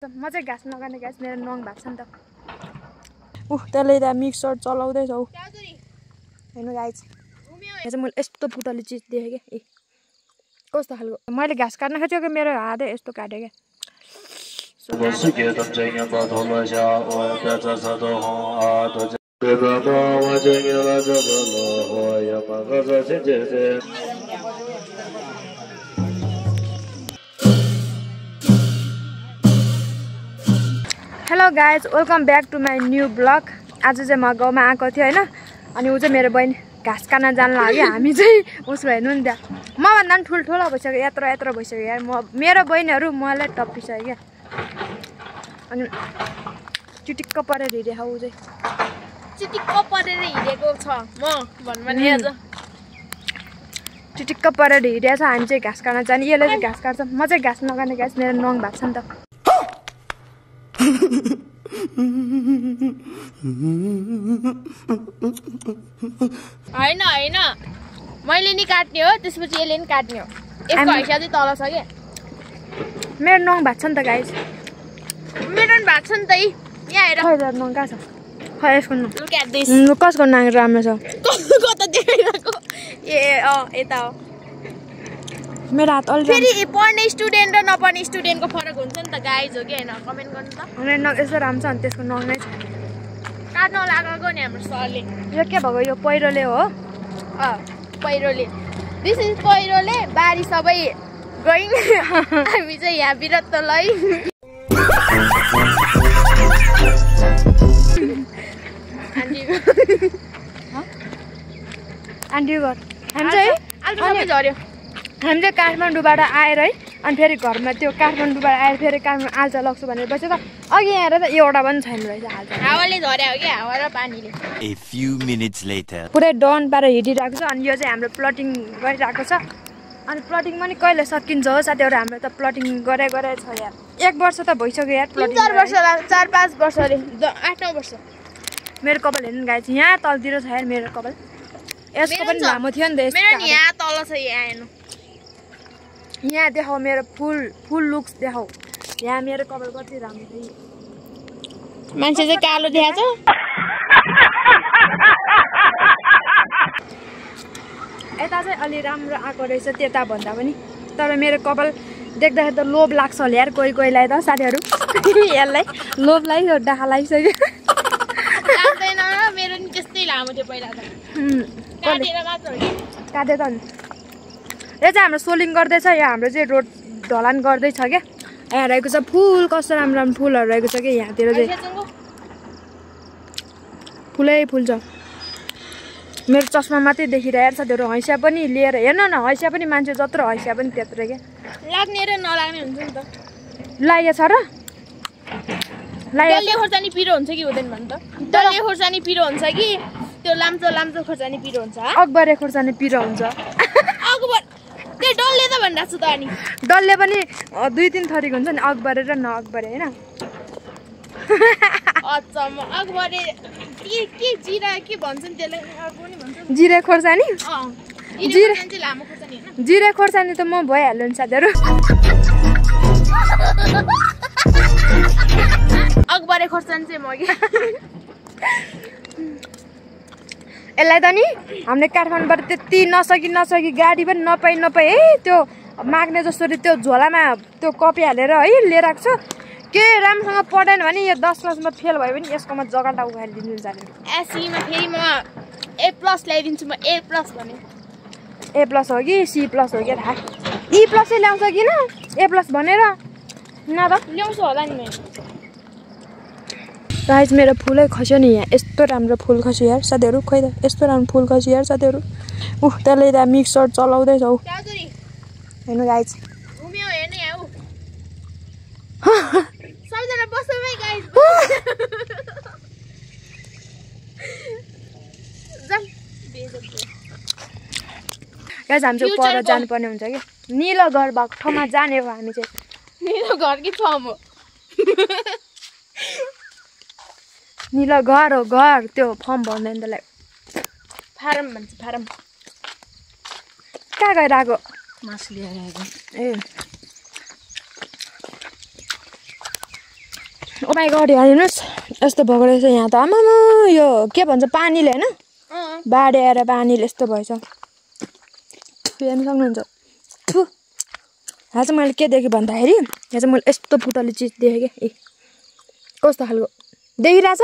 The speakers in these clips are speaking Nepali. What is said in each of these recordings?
म चाहिँ घाँस नखाने गाइस मेरो नङ भएको छ नि त त्यसले त मिक्सर चलाउँदैछ हौ हेर्नु गाइस यहाँ चाहिँ मैले यस्तो पुतली चिज देखेँ क्या ए कस्तो खालको मैले घाँस काट्न खोजेको कि मेरो हातै यस्तो काट्यो क्या hello guys welcome back to my new blog आज चाहिँ म गाउँमा आएको थिएँ होइन अनि ऊ चाहिँ मेरो बहिनी घाँस काट्न जानु लाग्यो हामी चाहिँ उसको हेर्नु नि त्यहाँ मभन्दा पनि ठुल्ठुलो भइसक्यो यत्रो भइसक्यो यार मेरो बहिनीहरू मलाई टप्पिसक्यो क्या अनि चिटिक्क परेर हिँडेको ऊ चाहिँ चिटिक्क परेर हिँडेको छ म भन्नु आज चिटिक्क परेर हिँडेको छ हामी चाहिँ घाँस काट्न जाने यसले चाहिँ घाँस काट्छ म चाहिँ घाँस नकाट्ने घाँस मेरो नङ भएको छ नि त हैन हैन मैले नि काट्ने हो त्यसपछि यसले नि काट्ने हो यसको हैसियत चाहिँ तल छ के मेरो नङ भएको छ नि त गाइस मेरो नि भएको छ नि त यहाँ हेर खै नङ कहाँ छ खै यसको नङ लुक एट दिस कसको नङ राम्रो छ कता देखाइरहेको ए यता हो मेरो हात अलि फेरि पढ्ने स्टुडेन्ट र नपढ्ने स्टुडेन्टको फरक हुन्छ नि त गाइज हो कि हैन कमेन्ट गर्नु त मेरो नङ यस्तो राम्रो छ अनि त्यसको नङ नै छ काट्न लागेको नि हाम्रो सरले यो के भएको यो पहिरोले हो पहिरोले दिस इज पहिरोले बारी सबै गइङ हामी चाहिँ यहाँ बिरत्तलाई आन्टी घर हामी चाहिँ झऱ्यो हामी चाहिँ काठमाडौँबाट आएर है अनि फेरि घरमा त्यो काठमाडौँबाट आएर फेरि काठमाडौँ आल्चा लग्छु भनेर बसेको अघि यहाँ त एउटा पनि छैन रहेछ आल्चा हावाले झर्या हो कि हावा र पानीले A few minutes later पुरै डन पारेर हिँडिरहेको छ अनि यो चाहिँ हाम्रो प्लटिङ गरिरहेको छ अनि प्लटिङ पनि कहिले सकिन्छ हो साथीहरू हाम्रो त प्लटिङ गरे छ यार 1 वर्ष त भइसक्यो यार प्लटिङ 4 वर्ष 4-5 वर्ष अरे 8-9 वर्ष मेरो कपाल हेर्नु गाइस यहाँ तलतिर छ यार मेरो कपाल यसको पनि लामो थियो नि त मेरो नि यहाँ तल छ यहाँ हेर्नु यहाँ देखाऊ मेरो फुल लुक्स देखाऊ यहाँ मेरो कपाल कति राम्रो छ मान्छे चाहिँ कालो देखाएको छ यता चाहिँ अलि राम्रो आएको रहेछ त्यता भन्दा पनि तर मेरो कपाल देख्दाखेरि त लोभ लाग्छ होला यार कोहीलाई त साथीहरू यसलाई लोभ लाग्यो डाहा लागिसक्यो लाग्दैन मेरो नि त्यस्तै लामो थियो पहिला त काटेर मात्र हो कि काटे त नि यो चाहिँ हाम्रो सोलिङ गर्दैछ यहाँ हाम्रो चाहिँ रोड ढलान गर्दैछ क्या यहाँ रहेको छ फुल कस्तो राम्रो फुलहरू रहेको छ कि यहाँतिर चाहिँ फुल छ मेरो चस्मा मात्रै देखिरहेको छ त्यो हैसिया पनि लिएर हेर्न न हैसिया पनि मान्छे जत्रो हैसिया पनि त्यत्रो क्या लाग्ने र नलाग्ने हुन्छ नि त लागेको छ र डल्ले खोर्सानी पिरो हुन्छ कि हुँदैन भन्छ डल्ले खोर्सानी पिरो हुन्छ कि त्यो लाम्चो खोर्सानी पिरो हुन्छ अकबरे खोर्सानी पिरो हुन्छ अकबर त्यो डल्ले त भनिरहेको छु त अनि डल्ले पनि 2-3 थरीको हुन्छ नि अकबरे र नअकबरे हैन अच्छा म अकबरे के जिरा के भन्छन् त्यसलाई अर्को नि भन्छ जिरे खोर्सानी जिरे चाहिँ लामो खोर्सानी हैन जिरे खोर्सानी त म भइहाल्यो नि साथीहरु अकबरे खोर्सानी चाहिँ म के यसलाई त नि हामीले काठमाडौँबाट त्यति नसकी गाडी पनि नपाई है त्यो माग्ने जसरी त्यो झोलामा त्यो कपी हालेर है लिएर आएको छ के राम्रोसँग पढेन भने यो 10 क्लासमा फेल भयो भने यसकोमा जग्गा टाउ खाएर दिनु जाने एसीमा फेरि म A+ ल्याइदिन्छु म A+ भने A+ हो कि C+ हो कि थाहा E+ चाहिँ ल्याउँछ किन A+ भनेर न त ल्याउँछु होला नि मैले गाइस मेरो फुलै खस्यो नि यहाँ यस्तो राम्रो फुल खस्यो यार साथीहरु खोइ त यस्तो राम्रो फुल खस्यो यार साथीहरु त्यसले त मिक्सर चलाउँदैछ हौ हेर्नु गाइस घुम्यो हेर्नु यहाँ उ सबजना बस्नु है गाइस गाइस हामी चाहिँ पर जानुपर्ने हुन्छ कि नीलो घर भएको ठाउँमा जाने हो हामी चाहिँ नीलो घर कि फर्म हो नीलो घर हो घर त्यो फर्म भन्दैन त्यसलाई फारम भन्छ फारम कहाँ गएर आएको मासु लिएर आएको ए ओ माई गड हेर्नुहोस् यस्तो भएको रहेछ यहाँ त आमामा यो के भन्छ पानीले होइन बाढी आएर पानीले यस्तो भएछ हेर्नु सक्नुहुन्छ थु यहाँ चाहिँ मैले के देखेँ भन्दाखेरि यहाँ चाहिँ मैले यस्तो पुतली चिज देखेँ क्या ए कस्तो खालको देखिरहेछ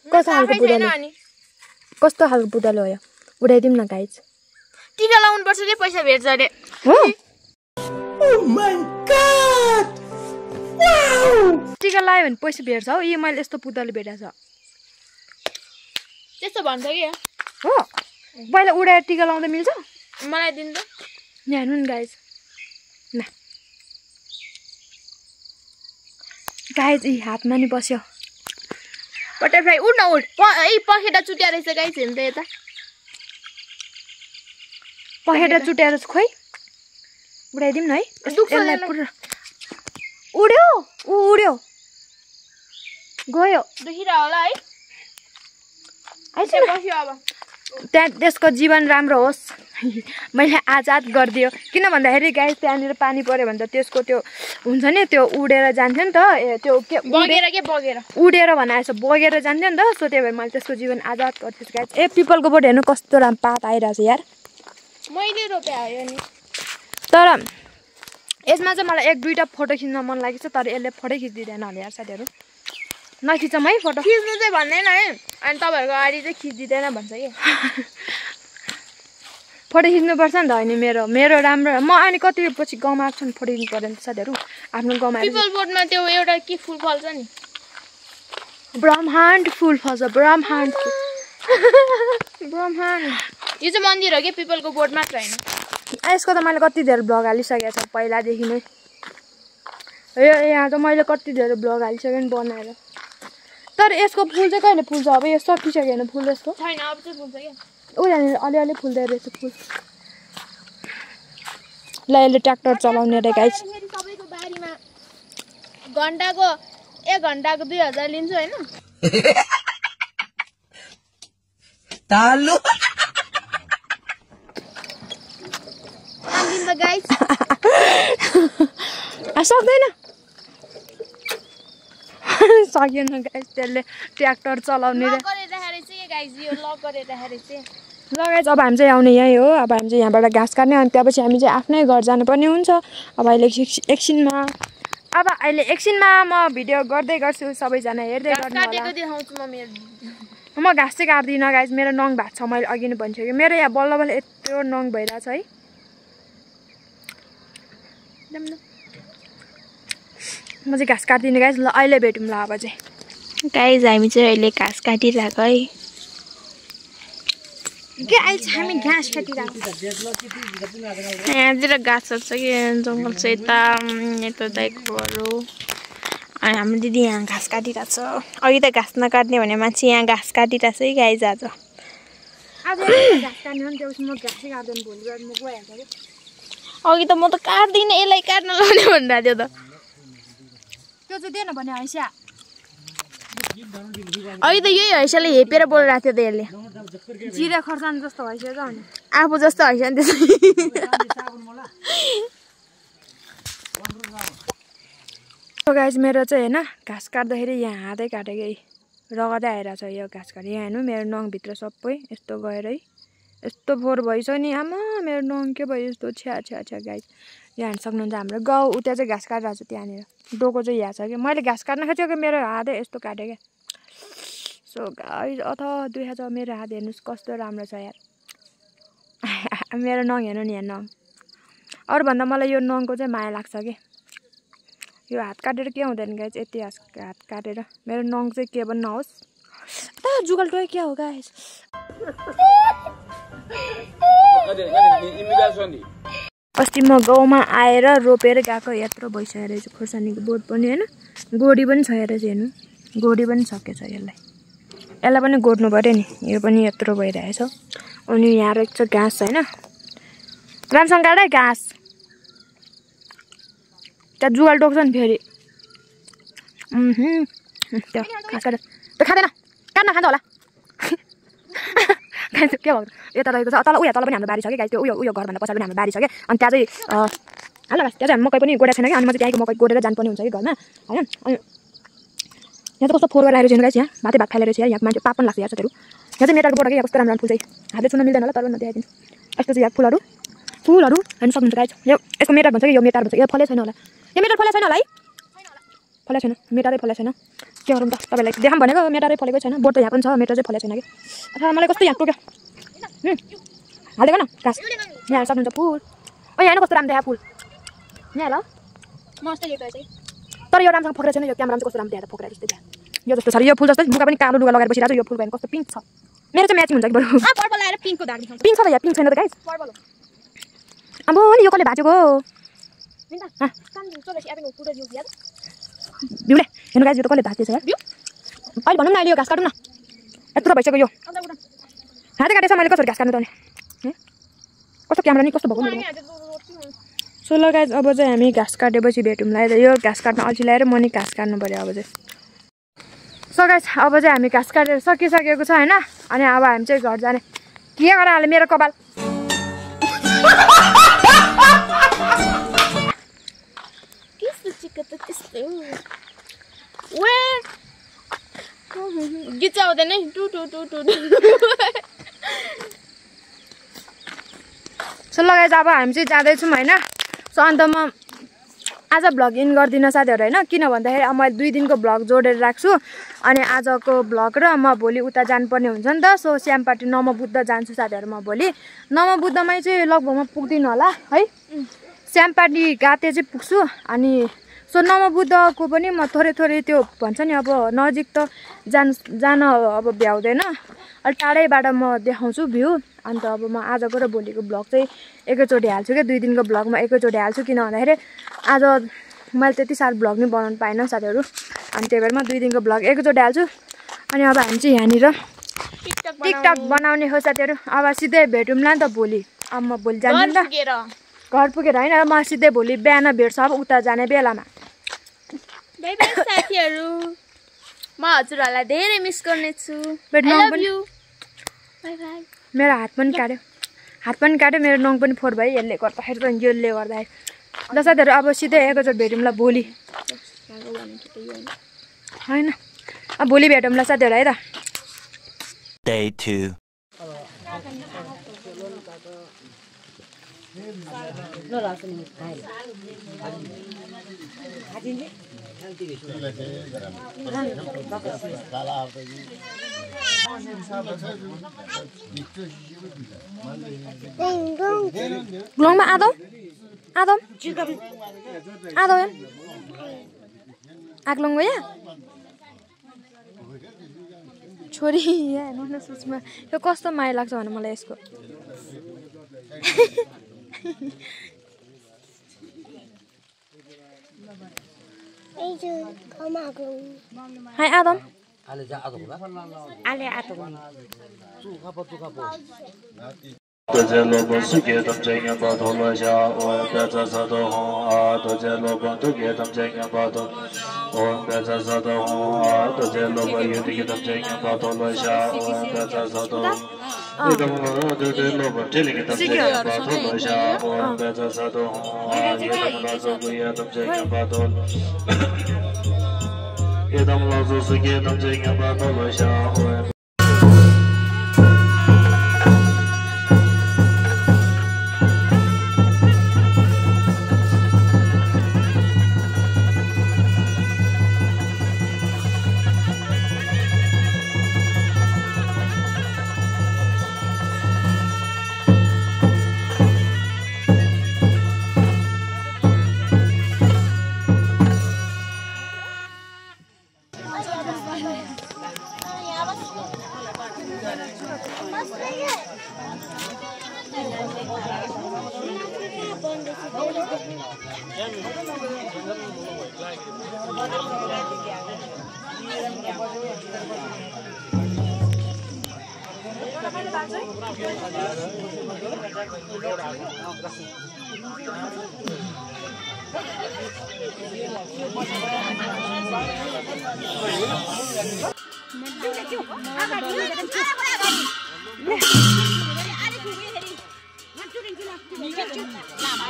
कस्तो खालको पुतली कस्तो खालको पुतली हो यो उठाइदिउँ न गाइज टिका लाउनु पर्छ रे पैसा भेट्छ अरे हो टिका लगायो भने पैसा भेट्छ हौ यो मैले यस्तो पुतली भेटेको छ त्यस्तो भन्छ कि हो पहिला उडाएर टिका लाउँदा मिल्छ मलाई दिनु त यहाँ हेर्नु नि गाइज न गाइज यी हातमा नि बस्यो बटरफ्लाई उड न उड ए पखेटा चुट्या रहेछ गाइस हेर्नु त यता पखेटा चुट्याएर खोइ उडाइदिउँ न है दुख्छ यसलाई पुरा उड्यो उड्यो गयो देखिरह होला है आइसक्यो बस्यो अब त्यहाँ त्यसको जीवन राम्रो होस् मैले आजाद गरिदियो किन भन्दाखेरि गाई त्यहाँनिर पानी पऱ्यो भने त त्यसको त्यो हुन्छ नि त्यो उडेर जान्थ्यो नि त त्यो के बगेर उडेर भने जस्तो बगेर जान्थ्यो नि त सो त्यही भएर मैले त्यसको जीवन आजाद गर्थेँ गाई ए पिपलको बोट हेर्नु कस्तो राम्रो पात आइरहेछ यार मैले रोपे आयो नि तर यसमा चाहिँ मलाई 1-2टा फोटो खिच्न मन लागेको छ तर यसले फोटो खिचिदिँदैन होला यार साथीहरू नखिचौँ है फोटो खिच्नु चाहिँ भन्दैन है अनि तपाईँहरूको गाडी चाहिँ खिचिदिँदैन भन्छ कि फोटो खिच्नुपर्छ नि त होइन मेरो राम्रो म अनि कति पछि गाउँमा आएको छु नि फोटो खिच्नु पऱ्यो नि त साथीहरू आफ्नो गाउँमा पिपल बोटमा त्यो एउटा के फुल फल्छ नि ब्रह्माण्ड फुल फल्छ ब्रह्माण्ड यो चाहिँ मन्दिर हो कि पिपलको बोट मात्र होइन यसको त मैले कति धेरै ब्लग हालिसकेको छ पहिलादेखि नै यहाँ त मैले कति धेरै ब्लग हालिसकेँ नि बनाएर तर यसको फुल चाहिँ कहिले फुल्छ अब यो सकिसक्यो होइन फुल यसको छैन अब चाहिँ फुल्छ क्या ऊ यहाँनिर अलिअलि फुल्दै रहेछ फुल ल यसले ट्र्याक्टर चलाउने रे गाइस सबैको बारीमा घन्टाको 1 घन्टाको 2000 लिन्छु होइन तालु दिन्छ गाइस सक्दैन सकिएन गाइस त्यसले ट्र्याक्टर चलाउने रे ल गाइस अब हामी चाहिँ आउने यहीँ हो अब हामी चाहिँ यहाँबाट घाँस काट्ने अनि त्यहाँपछि हामी चाहिँ आफ्नै घर जानुपर्ने हुन्छ अब अहिले एकछिनमा म भिडियो गर्दै गर्छु सबैजना हेर्दै गर्नु म घाँस चाहिँ काट्दिनँ गाइस मेरो नङ भएको छ मैले अघि नै भनिसकेँ मेरो यहाँ बल्ल बल्ल यत्रो नङ भइरहेछ है म चाहिँ घाँस काट्दिनँ गाइस ल अहिले भेटौँ ल अब चाहिँ गाइस हामी चाहिँ अहिले घाँस काटिरहेको है हामी घाँस काटिरहेको यहाँतिर घाँसहरू छ कि जङ्गल छ यता दाइकोहरू अनि हाम्रो दिदी यहाँ घाँस काटिरहेको छ अघि त घाँस नकाट्ने भने मान्छे यहाँ घाँस काटिरहेको छ है गाइस आज अघि त म त काट्दिनँ यसलाई काट्न लाउने भनिरहेको थियो त त्यो चाहिँ दिएन भने हैसा अघि त यही हैसाले हेपेर बोलिरहेको थियो त यसले जिरा खर्सानी जस्तो भइसक्यो अनि आफू जस्तो हैसा नि त्यसै गाइस मेरो चाहिँ होइन घाँस काट्दाखेरि यहाँ हातै काटेको है रगतै आइरहेछ यो घाँस काटेँ यहाँ हेर्नु मेरो नङभित्र सबै यस्तो गएर है यस्तो फोहोर भइसक्यो नि आमा मेरो नङ के भयो यस्तो छ्या छ्या छ्या गाइस यहाँ हेर्नु सक्नुहुन्छ हाम्रो गाउँ उता चाहिँ घाँस काटिरहेको छ त्यहाँनिर डोको चाहिँ यहाँ छ कि मैले घाँस काट्न खोजेको मेरो हातै यस्तो काटेँ क्या सो गाइस दुखेको छ मेरो हात हेर्नुहोस् कस्तो राम्रो छ यार मेरो नङ हेर्नु नि यहाँ नङ अरूभन्दा मलाई यो नङको चाहिँ माया लाग्छ कि यो हात काटेर के हुँदैन गाइस यति हात काटेर मेरो नङ चाहिँ के पनि नहोस् जुगल टोय क्या हो गाइस अस्ति म गाउँमा आएर रोपेर गएको यत्रो भइसकेको रहेछ खोर्सानीको बोट पनि होइन गोडी पनि छ रहेछ हेर्नु गोडी पनि सकेछ यसलाई पनि गोड्नु पऱ्यो नि यो पनि यत्रो भइरहेछ अनि यहाँ रहेछ घाँस होइन राम्रोसँग काट है घाँस त्यहाँ जुगाल टोक्छ नि फेरि त्यो घाँस काट त्यो खाँदैन काट्न खान्छ होला के भएको यता रहेको छ तल उयो तल पनि हाम्रो बारी छ कि गाई त्यो उयो घरभन्दा पछाडि पनि हाम्रो बारी छ कि अनि त्यहाँ चाहिँ हाल त्यहाँ चाहिँ मकै पनि गोडेको छैन कि अनि म चाहिँ त्यहाँको मकै गोडेर जानुपर्ने हुन्छ कि घरमा होइन अनि यहाँ चाहिँ कस्तो फोहोर गरेर आइरहेको छ गाइस यहाँ भातै भात खाइरहेको छ यहाँ मान्छे पाप पनि लाग्छ यार साथीहरु यहाँ चाहिँ मेटारको बोटको यहाँ कस्तो राम्रो फुल चाहिँ हातले छुन मिल्दैन होला तर म देखाइदिन्छु यस्तो चाहिँ यहाँ फुलहरु हेर्न सक्नुहुन्छ गाइस यो यसको मेटार भन्छ कि यो मेटार भन्छ यो फलै छैन होला यो मेटार फलै छैन होला है फलै छैन मेटारै फलै छैन के गरौँ त तपाईलाई देखाम भनेको मेटारै फलेको छैन बोट त यहाँ पनि छ मेटार चाहिँ फलै छैन कि अथवा मलाई कस्तो यहाँ टोक्यो हालेको न घाँस यहाँ सक्नुहुन्छ फुल ओ यहाँ कस्तो राम्रो देखा फुल यहाँ ल मस्त देखिएको चाहिँ तर यो राम्रोसँग फोक्रेको छैन यो क्यामेरामा चाहिँ कस्तो राम्रो देखा फोक्रेको जस्तै यो जस्तो छ यो फुल जस्तै मुखा पनि कालो लुगा लगाएर बसिरहेको छ यो फुल भएन कस्तो पिङ्क छ मेरो चाहिँ म्याचिङ हुन्छ कि बरु पर्पल लाएर पिङ्कको दाग देखाउँछ पिङ्क छ त यहाँ पिङ्क छैन त गाइस पर्पल अब नि यो कसले भाँचेको बिउले हेर्नु गाइस यो त कसले भाँचेछ यार अहिले भनौँ न अहिले यो घाँस काटौँ न यत्रो भइसक्यो यो हातै काटेछ मैले कसरी घाँस काट्नु त भने कस्तो क्यामेरा नि कस्तो भएको सो ल गाइस अब चाहिँ हामी घाँस काटेपछि भेटौँला यो घाँस काट्न अल्छी ल्याएर म नि घाँस काट्नु पर्यो अब चाहिँ सो गाइस अब चाहिँ हामी घाँस काटेर सकिसकेको छ होइन अनि अब हामी चाहिँ घर जाने के गरेर हाल्यो मेरो कपाल गीत चाहिँ आउँदैन है टु टु टु टु सो ल गाइस अब हामी चाहिँ जाँदैछौँ होइन सो अन्त म आज भ्लग इन गर्दिनँ साथीहरू होइन किन भन्दाखेरि अब मैले 2 दिनको भ्लग जोडेर राख्छु अनि आजको भ्लग र म भोलि उता जानुपर्ने हुन्छ नि त सो श्यामपाटी नमबुद्ध जान्छु साथीहरू म भोलि नमबुद्धमै चाहिँ लगभग म पुग्दिनँ होला है श्यामपाटी गाते चाहिँ पुग्छु अनि सो नमबुद्धको पनि म थोरै त्यो भन्छ नि अब नजिक त जान अब भ्याउँदैन अलि टाढैबाट म देखाउँछु भ्यू अन्त अब म आजको र भोलिको भ्लग चाहिँ एकैचोटि हाल्छु क्या 2 दिनको भ्लग म एकैचोटि हाल्छु किन भन्दाखेरि आज मैले त्यति साह्रो भ्लग नै बनाउनु पाइनँ साथीहरू अनि त्यही भएर म 2 दिनको भ्लग एकैचोटि हाल्छु अनि अब हामी चाहिँ यहाँनिर टिकटक बनाउने हो साथीहरू अब सिधै भेटौँला नि त भोलि अब म भोलि जान्छु नि त घर पुगेर होइन म सिधै भोलि बिहान भेट्छु अब उता जाने बेलामा बाइ बाइ साथीहरू म हजुरहरूलाई धेरै मिस गर्नेछु मेरो हात पनि काट्यो मेरो नङ पनि फोहोर भयो यसले गर्दाखेरि पनि यसले गर्दाखेरि ल साथीहरू अब सिधै एकैचोटि भेटौँला भोलि होइन अब भोलि भेटौँला साथीहरू है त Day 2 ब्लङमा आदम आग्लङ गयो छोरी यहाँ हेर्नु न सुषमा यो कस्तो माया लाग्छ भने मलाई यसको हाय आदम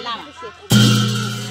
Lama.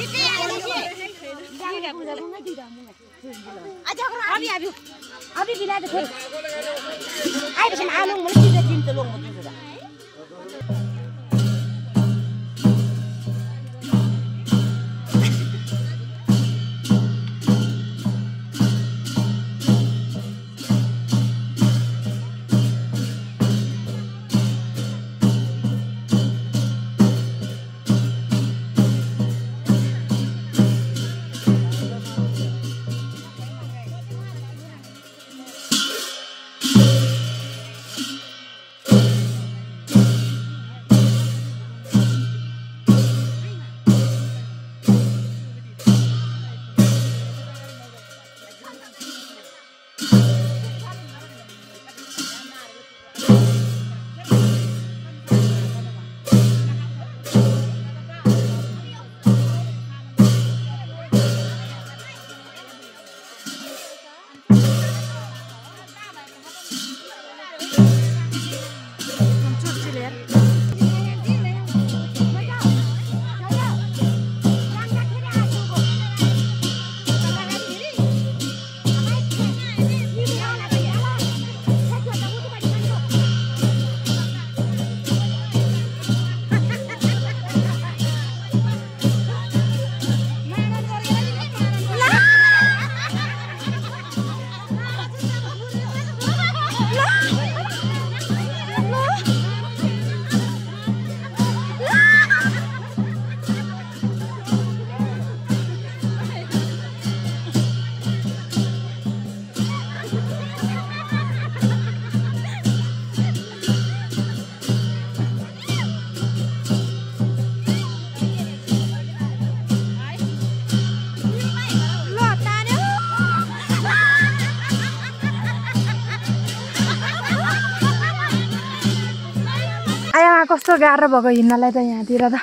कस्तो गाह्रो भएको हिँड्नलाई त यहाँतिर त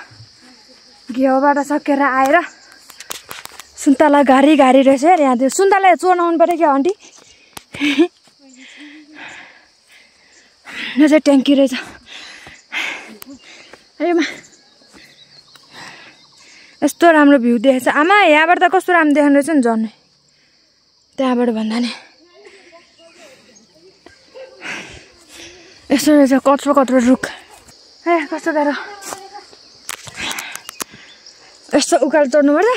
घिउबाट सकेर आएर सुन्तला घारी घारी रहेछ यार यहाँतिर सुन्तला चोर्नाउनु पर्यो क्या आन्टी यो चाहिँ ट्याङ्की रहेछ यस्तो राम्रो भ्यू देखेछ आमा यहाँबाट त कस्तो राम्रो देख्नु रहेछ नि झन् त्यहाँबाट भन्दा नि यस्तो रहेछ कत्रो कत्रो रुख कस्तो गाह्रो यस्तो उकालो चढ्नु पर्छ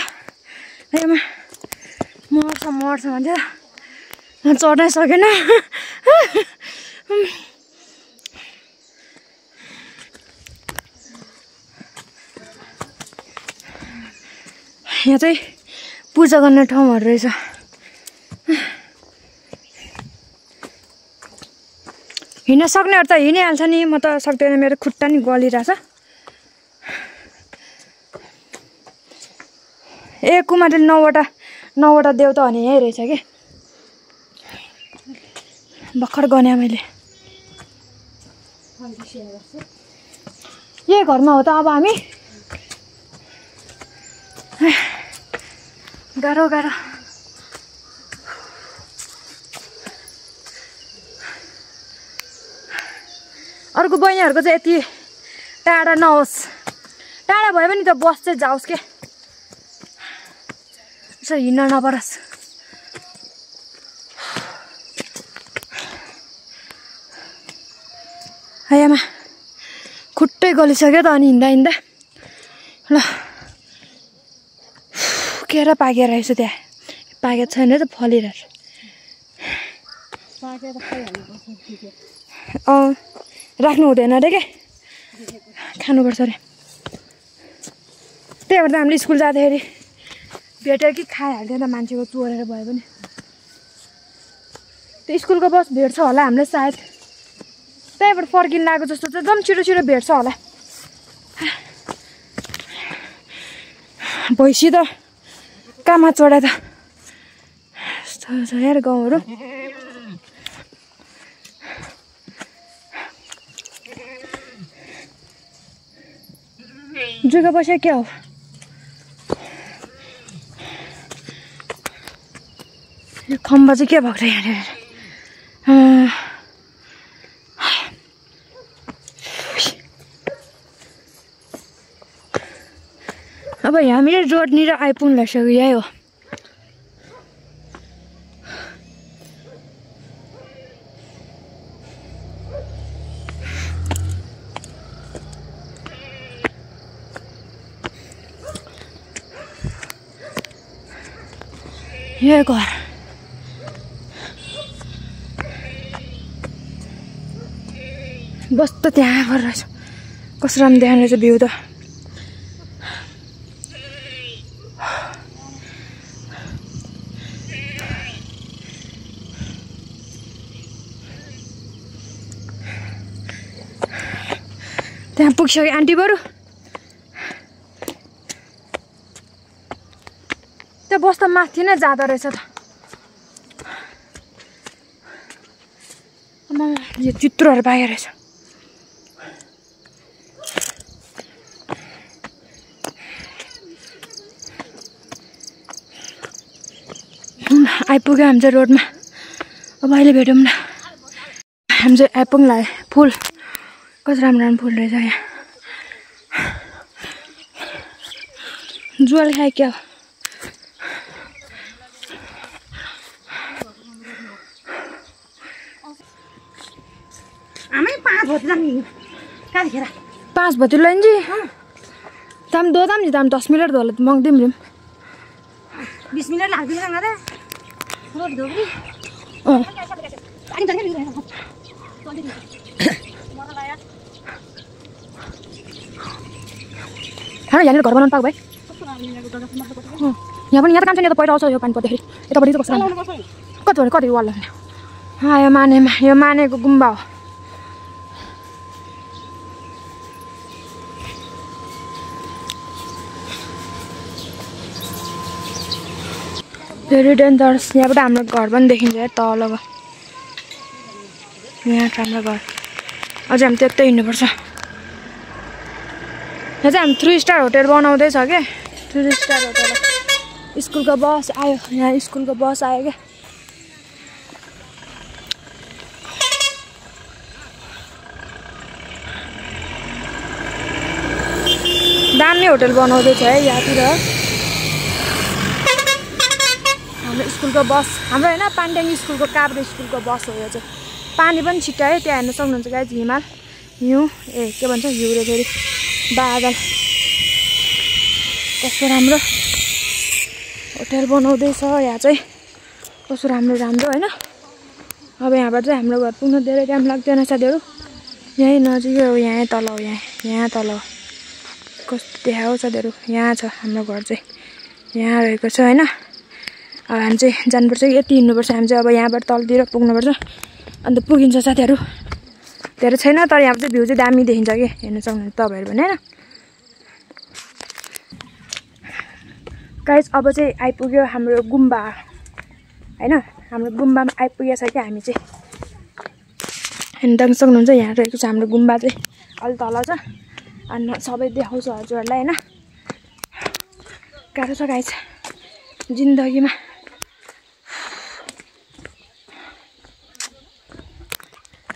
मर्छ मर्छ भन्थ्यो चढ्नै सकेन यहाँ चाहिँ पूजा गर्ने ठाउँहरू रहेछ हिँड्न सक्नेहरू त हिँडिहाल्छ नि म त सक्दैन मेरो खुट्टा नि गलिरहेछ कुमारी 9वटा देउता भने यही रहेछ कि भर्खर गने मैले यही घरमा हो त अब हामी गाह्रो गाह्रो अर्को बहिनीहरूको चाहिँ यति टाढा नहोस् टाढा भयो भने त बस चाहिँ जाओस् के यसो हिँड्न नपरोस् आमा खुट्टै गलिसक्यो त अनि हिँड्दा हिँड्दा ल केरा पाकेर रहेछ त्यहाँ पाकेको छैन त फलिरहेछ राख्नु हुँदैन अरे के खानुपर्छ अरे त्यही भएर त हामीले स्कुल जाँदाखेरि भेटेर कि खाइहाल्थ्यो त मान्छेको चोरेर भयो भने त्यो स्कुलको बस भेट्छ होला हामीले सायद त्यहीबाट फर्किन लागेको जस्तो चाहिँ एकदम छिटो छिटो भेट्छ होला भैँसी त कामा चढाए त यस्तो छ यार गाउँहरू जग्गा बस्यो क्या हो यो खम्बा चाहिँ के भएको छ यहाँनिर अब हामीले रोडनिर आइपुग्न लागिसक्यो यही हो यो घर बस त त्यहाँ घर रहेछ कस्तो राम्रो देखाउने रहेछ भ्यू त त्यहाँ पुगिसक्यो आन्टी बरु त्यो बस त माथि नै जाँदो रहेछ त यो चित्रहरू पाएको रहेछ आइपुग्यो हामी चाहिँ रोडमा अब अहिले भेटौँ न हामी चाहिँ आइपुग्न लाग्यो फुल कस्तो राम्रो राम्रो फुल रहेछ यहाँ जुवाले खायो क्या आमै 5 बजे जाने कहाँखेर 5 बजे लाइन जी दाम दो दाम जी दाम 10 मिनट होला मंगदिम रिम 20 मिनट लाग्दैन रे रोड दोब्री यहाँ यहाँनिर घर बनाउनु पाएको भाइ यहाँ पनि यहाँ त काम छ नि त पहिरो आउँछ यो पानी पर्दाखेरि यतापट्टि चाहिँ कस्तो कति वाल यो मानेमा यो मानेको गुम्बा हो धेरै डेन्जरस यहाँबाट हाम्रो घर पनि देखिन्छ है तलको यहाँ हाम्रो घर अझै हामी त्यतै हिँड्नुपर्छ यहाँ चाहिँ हामी 3 स्टार होटल बनाउँदैछ क्या 3 स्टार होटल स्कुलको बस आयो यहाँ स्कुलको बस आयो क्या दामी होटल बनाउँदैछ है यहाँतिर हाम्रो स्कुलको बस हाम्रो होइन पाण्ड्याङ स्कुलको काभ्रे स्कुलको बस हो यो चाहिँ पानी पनि छिट्यायो त्यहाँ हेर्न सक्नुहुन्छ गाइज हिमाल हिउँ के भन्छ हिउँ रे फेरि बादल कस्तो राम्रो होटल बनाउँदैछ यहाँ चाहिँ कस्तो राम्रो राम्रो होइन अब यहाँबाट चाहिँ हाम्रो घर पुग्न धेरै टाइम लाग्दैन साथीहरू यहीँ नजिकै हो यहाँ तल हो यहाँ तल हो कस्तो देखाएको साथीहरू यहाँ छ हाम्रो घर चाहिँ यहाँ रहेको छ होइन अब हामी चाहिँ जानुपर्छ यति हिँड्नुपर्छ हामी चाहिँ अब यहाँबाट तलतिर पुग्नुपर्छ अन्त पुगिन्छ साथीहरू धेरै छैन तर यहाँ चाहिँ भ्यू चाहिँ दामी देखिन्छ कि हेर्न सक्नुहुन्छ तपाईँहरू पनि होइन गाइस अब चाहिँ आइपुग्यो हाम्रो गुम्बा होइन हाम्रो गुम्बामा आइपुगेको छ कि हामी चाहिँ हेर्न सक्नुहुन्छ यहाँ रहेको छ हाम्रो गुम्बा चाहिँ अलि तल छ अनि सबै देखाउँछु हजुरहरूलाई होइन गाह्रो छ गाइस जिन्दगीमा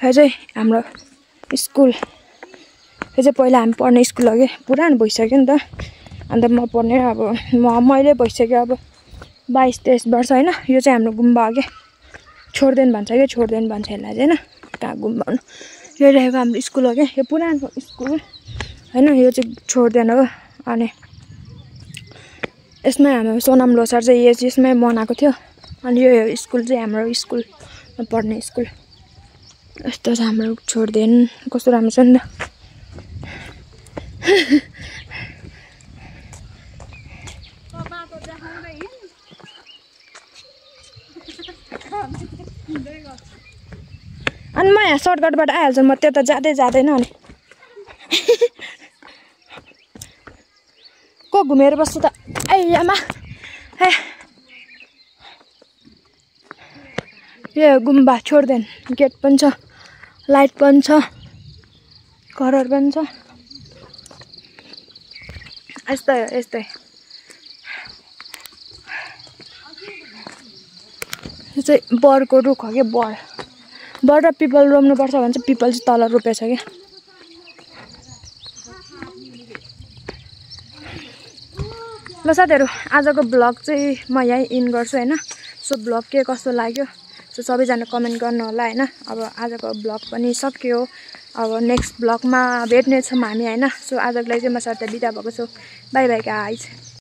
यो चाहिँ हाम्रो स्कुल यो चाहिँ पहिला हामी पढ्ने स्कुल हो कि पुरानो भइसक्यो नि त अन्त म पढ्ने अब मैले भइसक्यो अब 22-23 वर्ष होइन यो चाहिँ हाम्रो गुम्बा हो कि छोड्देन भन्छ कि छोड्देन भन्छ यसलाई चाहिँ होइन कहाँ गुम्बा हुनु यो रहेको हाम्रो स्कुल हो क्या यो पुरानो स्कुल होइन यो चाहिँ छोड्देन हो अनि यसमै हाम्रो सोनाम लोसार चाहिँ यसमै बनाएको थियो अनि यो स्कुल चाहिँ हाम्रो स्कुलमा पढ्ने स्कुल यस्तो छ हाम्रो छोड्देन कस्तो राम्रो छ नि त अनि म यहाँ सर्टकटबाट आइहाल्छु म त्यता जाँदैन अनि को घुमेर बस्छु त आमा यो गुम्बा छोड्देन गेट पनि छ लाइट पनि छ घरहरू पनि छ यस्तै हो यस्तै यो चाहिँ बरको रुख हो कि बर र पिपल रोप्नुपर्छ भने चाहिँ पिपल चाहिँ तल रोपेछ क्या ल साथीहरू आजको ब्लग चाहिँ म यहीँ इन गर्छु होइन सो ब्लग के कस्तो लाग्यो सो सबैजना कमेन्ट गर्नु होला होइन अब आजको ब्लग पनि सक्यो अब नेक्स्ट ब्लगमा भेट्नेछौँ हामी होइन सो आजको लागि चाहिँ म सर बिदा भएको छु बाई बाई गाइज